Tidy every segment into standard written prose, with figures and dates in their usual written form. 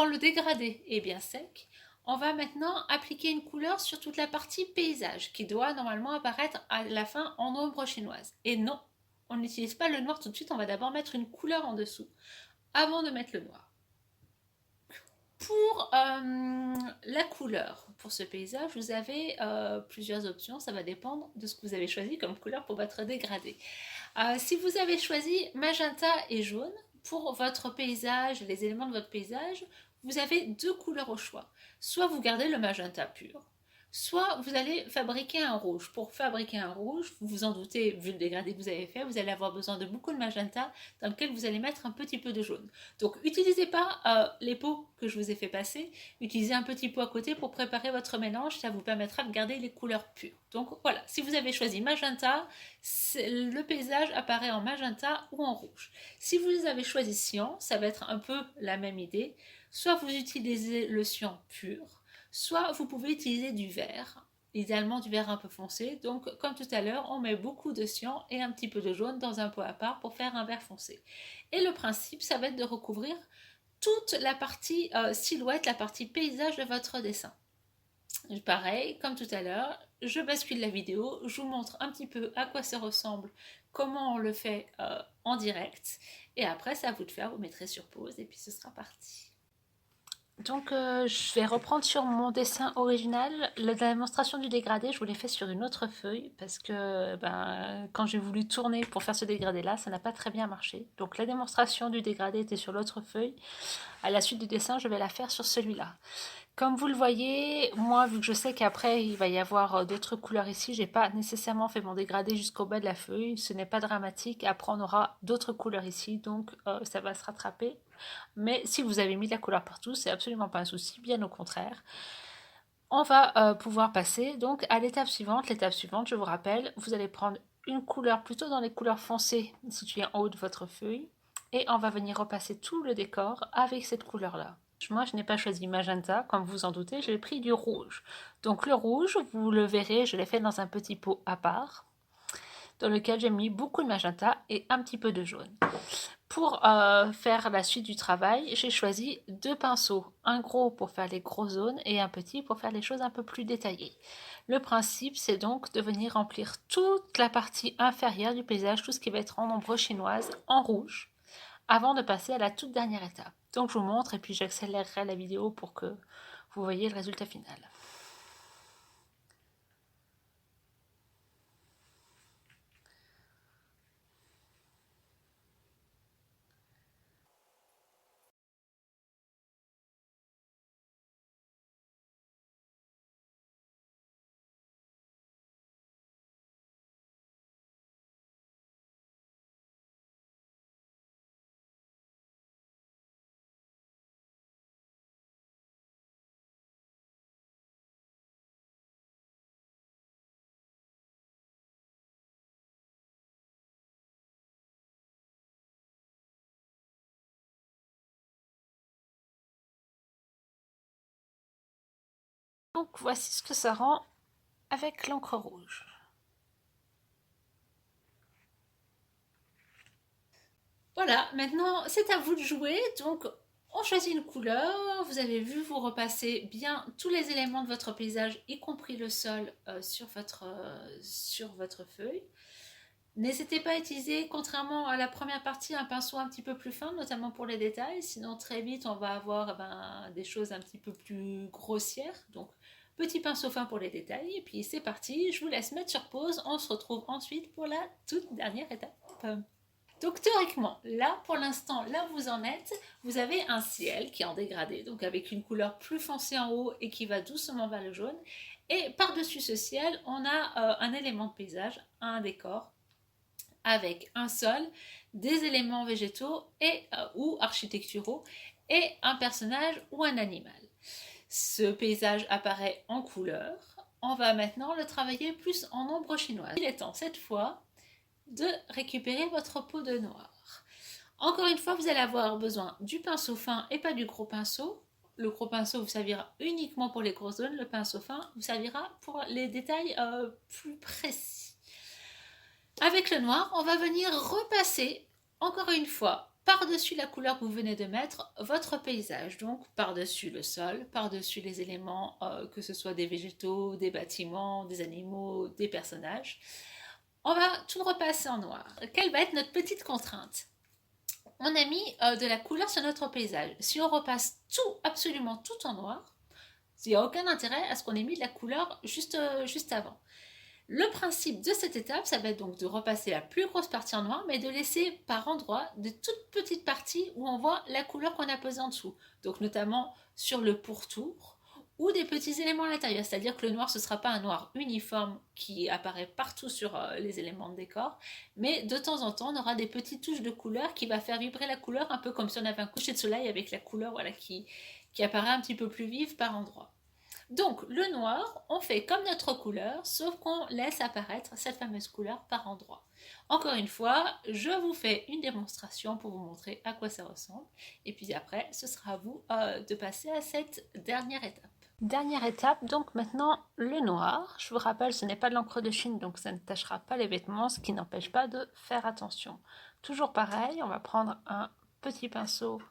quand le dégradé est bien sec, on va maintenant appliquer une couleur sur toute la partie paysage qui doit normalement apparaître à la fin en ombre chinoise. Et non, on n'utilise pas le noir tout de suite, on va d'abord mettre une couleur en dessous avant de mettre le noir. Pour la couleur, pour ce paysage, vous avez plusieurs options, ça va dépendre de ce que vous avez choisi comme couleur pour votre dégradé. Si vous avez choisi magenta et jaune, pour votre paysage, les éléments de votre paysage, vous avez deux couleurs au choix. Soit vous gardez le magenta pur, soit vous allez fabriquer un rouge. Pour fabriquer un rouge, vous vous en doutez, vu le dégradé que vous avez fait, vous allez avoir besoin de beaucoup de magenta dans lequel vous allez mettre un petit peu de jaune. Donc n'utilisez pas les pots que je vous ai fait passer, utilisez un petit pot à côté pour préparer votre mélange, ça vous permettra de garder les couleurs pures. Donc voilà, si vous avez choisi magenta, le paysage apparaît en magenta ou en rouge. Si vous avez choisi cyan, ça va être un peu la même idée, soit vous utilisez le cyan pur, soit vous pouvez utiliser du vert, idéalement du vert un peu foncé. Donc comme tout à l'heure, on met beaucoup de cyan et un petit peu de jaune dans un pot à part pour faire un vert foncé. Et le principe, ça va être de recouvrir toute la partie silhouette, la partie paysage de votre dessin. Pareil, comme tout à l'heure, je bascule la vidéo, je vous montre un petit peu à quoi ça ressemble, comment on le fait en direct, et après c'est à vous de faire, vous mettrez sur pause et puis ce sera parti. Donc je vais reprendre sur mon dessin original. La démonstration du dégradé, je vous l'ai fait sur une autre feuille parce que quand j'ai voulu tourner pour faire ce dégradé là, ça n'a pas très bien marché. Donc la démonstration du dégradé était sur l'autre feuille. À la suite du dessin, je vais la faire sur celui-là. Comme vous le voyez, moi, vu que je sais qu'après, il va y avoir d'autres couleurs ici, j'ai pas nécessairement fait mon dégradé jusqu'au bas de la feuille. Ce n'est pas dramatique. Après, on aura d'autres couleurs ici, donc ça va se rattraper. Mais si vous avez mis de la couleur partout, c'est absolument pas un souci, bien au contraire. On va pouvoir passer donc à l'étape suivante. L'étape suivante, je vous rappelle, vous allez prendre une couleur plutôt dans les couleurs foncées situées en haut de votre feuille. Et on va venir repasser tout le décor avec cette couleur-là. Moi, je n'ai pas choisi magenta, comme vous en doutez, j'ai pris du rouge. Donc le rouge, vous le verrez, je l'ai fait dans un petit pot à part, dans lequel j'ai mis beaucoup de magenta et un petit peu de jaune. Pour faire la suite du travail, j'ai choisi deux pinceaux, un gros pour faire les gros zones et un petit pour faire les choses un peu plus détaillées. Le principe, c'est donc de venir remplir toute la partie inférieure du paysage, tout ce qui va être en ombre chinoise, en rouge, avant de passer à la toute dernière étape. Donc je vous montre et puis j'accélérerai la vidéo pour que vous voyez le résultat final. Donc voici ce que ça rend avec l'encre rouge. Voilà, maintenant c'est à vous de jouer. Donc on choisit une couleur, vous avez vu, vous repassez bien tous les éléments de votre paysage, y compris le sol, sur votre feuille. N'hésitez pas à utiliser, contrairement à la première partie, un pinceau un petit peu plus fin, notamment pour les détails, sinon très vite on va avoir des choses un petit peu plus grossières. Donc petit pinceau fin pour les détails, et puis c'est parti, je vous laisse mettre sur pause, on se retrouve ensuite pour la toute dernière étape. Donc théoriquement, là pour l'instant, là où vous en êtes, vous avez un ciel qui est en dégradé, donc avec une couleur plus foncée en haut et qui va doucement vers le jaune. Et par-dessus ce ciel, on a un élément de paysage, un décor, avec un sol, des éléments végétaux ou architecturaux, et un personnage ou un animal. Ce paysage apparaît en couleur. On va maintenant le travailler plus en ombre chinoise. Il est temps cette fois de récupérer votre peau de noir. Encore une fois, vous allez avoir besoin du pinceau fin et pas du gros pinceau. Le gros pinceau vous servira uniquement pour les grosses zones, le pinceau fin vous servira pour les détails plus précis. Avec le noir, on va venir repasser encore une fois par-dessus la couleur que vous venez de mettre, votre paysage. Donc par-dessus le sol, par-dessus les éléments, que ce soit des végétaux, des bâtiments, des animaux, des personnages. On va tout repasser en noir. Quelle va être notre petite contrainte? On a mis de la couleur sur notre paysage. Si on repasse tout, absolument tout en noir, il n'y a aucun intérêt à ce qu'on ait mis de la couleur juste avant. Le principe de cette étape, ça va être donc de repasser la plus grosse partie en noir, mais de laisser par endroits de toutes petites parties où on voit la couleur qu'on a posée en dessous. Donc notamment sur le pourtour ou des petits éléments à l'intérieur. C'est-à-dire que le noir, ce ne sera pas un noir uniforme qui apparaît partout sur les éléments de décor, mais de temps en temps, on aura des petites touches de couleur qui va faire vibrer la couleur, un peu comme si on avait un coucher de soleil avec la couleur voilà, qui apparaît un petit peu plus vive par endroits. Donc le noir, on fait comme notre couleur, sauf qu'on laisse apparaître cette fameuse couleur par endroits. Encore une fois, je vous fais une démonstration pour vous montrer à quoi ça ressemble. Et puis après, ce sera à vous de passer à cette dernière étape. Dernière étape, donc maintenant le noir. Je vous rappelle, ce n'est pas de l'encre de Chine, donc ça ne tachera pas les vêtements, ce qui n'empêche pas de faire attention. Toujours pareil, on va prendre un petit pinceau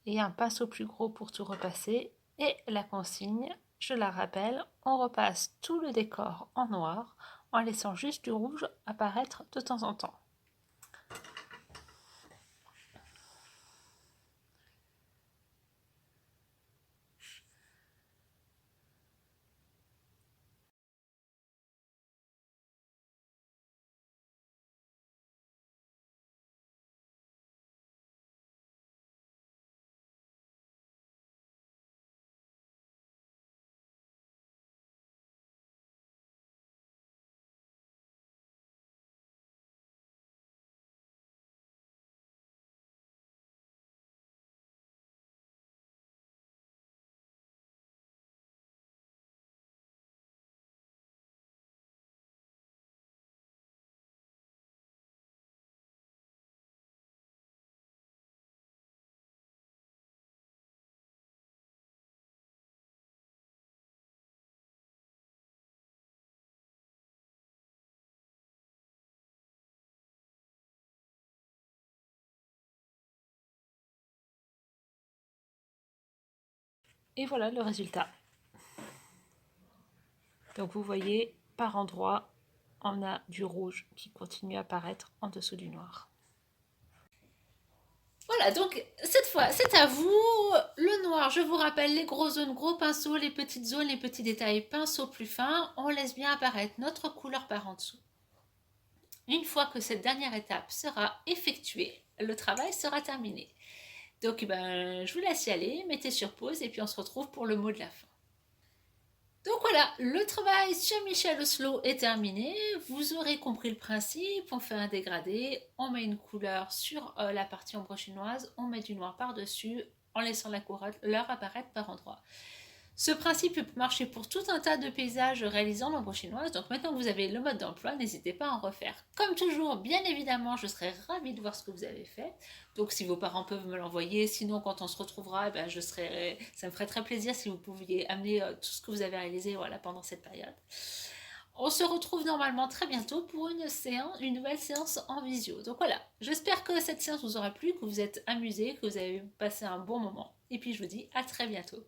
et un pinceau plus gros pour tout repasser. Et la consigne, je la rappelle, on repasse tout le décor en noir en laissant juste du rouge apparaître de temps en temps. Et voilà le résultat. Donc vous voyez, par endroits, on a du rouge qui continue à apparaître en dessous du noir. Voilà, donc cette fois, c'est à vous. Le noir, je vous rappelle, les grosses zones, gros pinceaux, les petites zones, les petits détails, pinceau plus fin. On laisse bien apparaître notre couleur par en dessous. Une fois que cette dernière étape sera effectuée, le travail sera terminé. Donc je vous laisse y aller, mettez sur pause et puis on se retrouve pour le mot de la fin. Donc voilà, le travail sur Michel Oslo est terminé. Vous aurez compris le principe. On fait un dégradé, on met une couleur sur la partie ombre chinoise, on met du noir par-dessus en laissant la couleur apparaître par endroits. Ce principe peut marcher pour tout un tas de paysages réalisant l'ombre chinoise. Donc maintenant que vous avez le mode d'emploi, n'hésitez pas à en refaire. Comme toujours, bien évidemment, je serai ravie de voir ce que vous avez fait. Donc si vos parents peuvent me l'envoyer, sinon quand on se retrouvera, ça me ferait très plaisir si vous pouviez amener tout ce que vous avez réalisé voilà, pendant cette période. On se retrouve normalement très bientôt pour une nouvelle séance en visio. Donc voilà, j'espère que cette séance vous aura plu, que vous êtes amusés, que vous avez passé un bon moment. Et puis je vous dis à très bientôt.